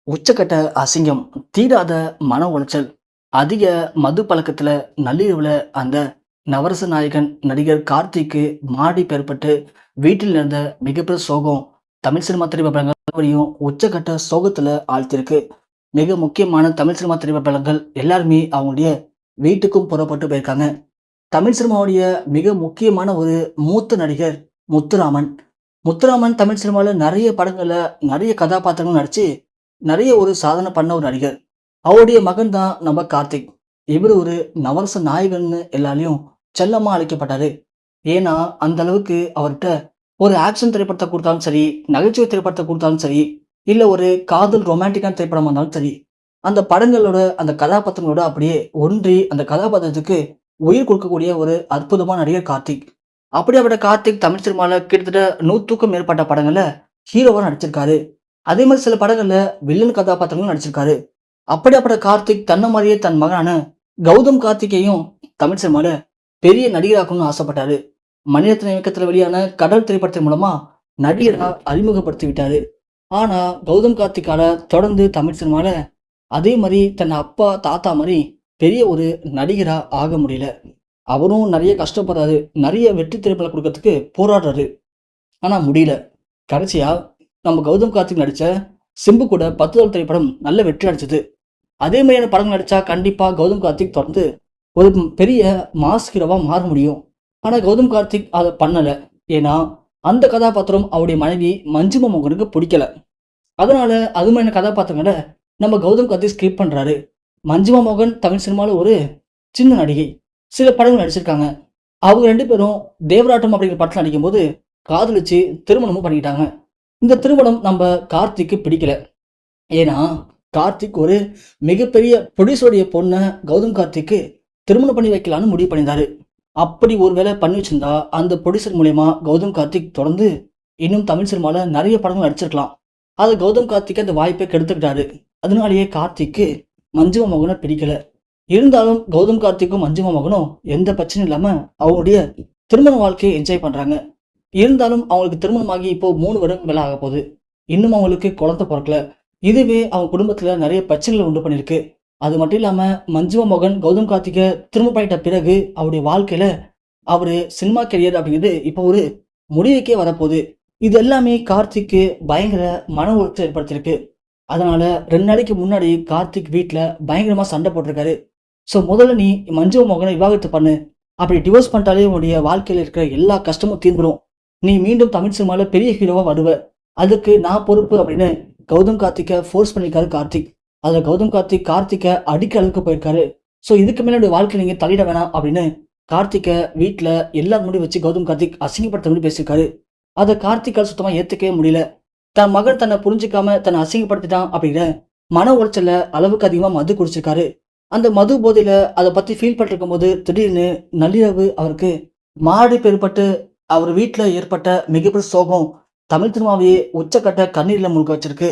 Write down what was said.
உச்சக்கட்ட அசிங்கம், தீராத மன உளைச்சல், அதிக மது பழக்கத்துல நள்ளிரவுல அந்த நவரச நாயகன் நடிகர் கார்த்திக்கு மாரடைப்பு ஏற்பட்டு வீட்டில் இருந்த மிகப்பெரிய சோகம் தமிழ் சினிமா திரைப்படங்கள் உச்சக்கட்ட சோகத்துல ஆழ்த்திருக்கு. மிக முக்கியமான தமிழ் சினிமா திரைப்படங்கள் எல்லாருமே அவங்களுடைய வீட்டுக்கும் புறப்பட்டு போயிருக்காங்க. தமிழ் சினிமாவுடைய மிக முக்கியமான ஒரு மூத்த நடிகர் முத்துராமன். முத்துராமன் தமிழ் சினிமால நிறைய படங்கள்ல நிறைய கதாபாத்திரங்கள் நடிச்சு நிறைய ஒரு சாதனை பண்ண ஒரு நடிகர். அவருடைய மகன் தான் நம்ம கார்த்திக். இவரு ஒரு நவரச நாயகன்னு எல்லாரையும் செல்லமா அழைக்கப்பட்டாரு. ஏன்னா, அந்த அளவுக்கு அவர்ட்ட ஒரு ஆக்ஷன் திரைப்படத்த குடுத்தாலும் சரி, நகைச்சுவை திரைப்படத்த குடுத்தாலும் சரி, இல்ல ஒரு காதல் ரொமான்டிக்கான திரைப்படமா இருந்தாலும் சரி, அந்த படங்களோட அந்த கதாபாத்திரங்களோட அப்படியே ஒன்றி அந்த கதாபாத்திரத்துக்கு உயிர் கொடுக்கக்கூடிய ஒரு அற்புதமான நடிகர் கார்த்திக். அப்படியாப்பட்ட கார்த்திக் தமிழ் சினிமால கிட்டத்தட்ட 100க்கும் மேற்பட்ட படங்கள்ல ஹீரோவா நடிச்சிருக்காரு. அதே மாரி சில படங்கள்ல வில்லன் கதாபாத்திரங்களும் நடிச்சிருக்காரு. அப்படியாப்பட்ட கார்த்திக் தன்ன மாரியே தன் மகனான கௌதம் கார்த்திக்கையும் தமிழ் சினிமால பெரிய நடிகராக்கணும்னு ஆசைப்பட்டாரு. மணிரத்னம் இயக்கத்துல வெளியான கடல் திரைப்படத்தின் மூலமா நடிகரா அறிமுகப்படுத்தி விட்டாரு. ஆனா கௌதம் கார்த்திக்கால தொடர்ந்து தமிழ் சினிமால அதே மாரி தன் அப்பா, தாத்தா மாரி பெரிய ஒரு நடிகரா ஆக முடியல. அவரும் நெறைய கஷ்டப்படுறாரு. நெறைய வெற்றி திரைப்படம் குடுக்கறதுக்கு போராடுறாரு. ஆனா முடியல. கடைசியா நம்ம கௌதம் கார்த்திக் நடிச்ச சிம்பு கூட 10 தல திரைப்படம் நல்ல வெற்றி அடைச்சது. அதே மாதிரியான படங்கள் நடிச்சா கண்டிப்பா கௌதம் கார்த்திக் தொடர்ந்து ஒரு பெரிய மாஸ் ஹீரோவா மாற முடியும். ஆனா கௌதம் கார்த்திக் அத பண்ணல. ஏன்னா, அந்த கதாபாத்திரம் அவருடைய மனைவி மஞ்சிமா மோகனுக்கு பிடிக்கல. அதனால அது மாதிரியான கதாபாத்திரங்கள நம்ம கௌதம் கார்த்திக் ஸ்கிப் பண்றாரு. மஞ்சிமா மோகன் தமிழ் சினிமால ஒரு சின்ன நடிகை. சில படங்கள் நடிச்சிருக்காங்க. அவங்க 2 பேரும் தேவராட்டம் அப்படிங்கிற படத்துல நடிக்கும்போது காதலிச்சு திருமணமும் பண்ணிக்கிட்டாங்க. இந்த திருமணம் நம்ம கார்த்திக்கு பிடிக்கல. ஏன்னா, கார்த்திக் ஒரு மிகப்பெரிய புரொடியூசருடைய பொண்ண கௌதம் கார்த்திக்கு திருமணம் பண்ணி வைக்கலான்னு முடிவு பண்ணியிருந்தாரு. அப்படி ஒரு வேளை பண்ணி வச்சிருந்தா, அந்த புரொடியூசர் மூலியமா கௌதம் கார்த்திக் தொடர்ந்து இன்னும் தமிழ் சினிமால நெறைய படங்கள் நடிச்சிருக்கலாம். அத கௌதம் கார்த்திக் அந்த வாய்ப்பை கெடுத்துக்கிட்டாரு. அதனாலேயே கார்த்திக்கு மஞ்சிமா மோகன பிடிக்கல. இருந்தாலும் கௌதம் கார்த்திக்கும் மஞ்சிமா மோகனும் எந்த பிரச்சனையும் இல்லாம அவங்களுடைய திருமண வாழ்க்கையை என்ஜாய் பண்றாங்க. இருந்தாலும் அவங்களுக்கு திருமணமாகி இப்போ 3 வருடம் மேல ஆகப்போகுது. இன்னும் அவங்களுக்கு குழந்தை பொறக்கல. இதுவே அவங்க குடும்பத்துல நெறைய பிரச்சனைகள உண்டு பண்ணியிருக்கு. அது மட்டும் இல்லாம மஞ்சிமா மோகன் கௌதம் கார்த்திக்க திருமணம் பண்ணிட்ட பிறகு அவருடைய வாழ்க்கையில அவரு சினிமா கரியர் அப்படிங்கிறது இப்போ ஒரு முடிவுக்கே வரப்போகுது. இது எல்லாமே கார்த்திக்கு பயங்கர மன உளைச்சல் ஏற்படுத்தியிருக்கு. அதனால 2 நாளைக்கு முன்னாடி கார்த்திக் வீட்ல பயங்கரமா சண்டை போட்டிருக்காரு. முதல்ல நீ மஞ்சிமா மோகன விவாகரத்து பண்ணு. அப்படி டிவோர்ஸ் பண்ணிட்டாலே உன்னுடைய வாழ்க்கையில இருக்கிற எல்லா கஷ்டமும் தீர்ந்துரும். நீ மீண்டும் தமிழ் சினிமால பெரிய ஹீரோவா வருவ. அதுக்கு நான் பொறுப்பு அப்படின்னு கௌதம் கார்த்திக்க ஃபோர்ஸ் பண்ணியிருக்காரு கார்த்திக். அதுல கௌதம் கார்த்திக் கார்த்திக்க அடிக்க அளவுக்கு போயிருக்காரு. இதுக்கு மேல என்னுடைய வாழ்க்கையில நீங்க தலையிட வேணாம் அப்படின்னு கார்த்திக்க வீட்ல எல்லார் முன்னாடியும் வச்சு கௌதம் கார்த்திக் அசிங்கப்படுத்த மாதிரி பேசியிருக்காரு. அத கார்த்திக்கால சுத்தமா ஏத்துக்கவே முடியல. தன் மகன் தன்னை புரிஞ்சுக்காம தன்னை அசிங்கப்படுத்திட்டான் அப்படிங்கிற மன உளைச்சல்ல அளவுக்கு அதிகமா மது குடிச்சிருக்காரு. அந்த மது போதையில அதை பத்தி ஃபீல் பண்ணிருக்கும் போது திடீர்னு நள்ளிரவு அவருக்கு மாரடைப்பு ஏற்பட்டு அவர் வீட்ல ஏற்பட்ட மிகப்பெரிய சோகம் தமிழ் சினிமாவையே உச்சக்கட்ட கண்ணீர்ல மூழ்க வச்சிருக்கு.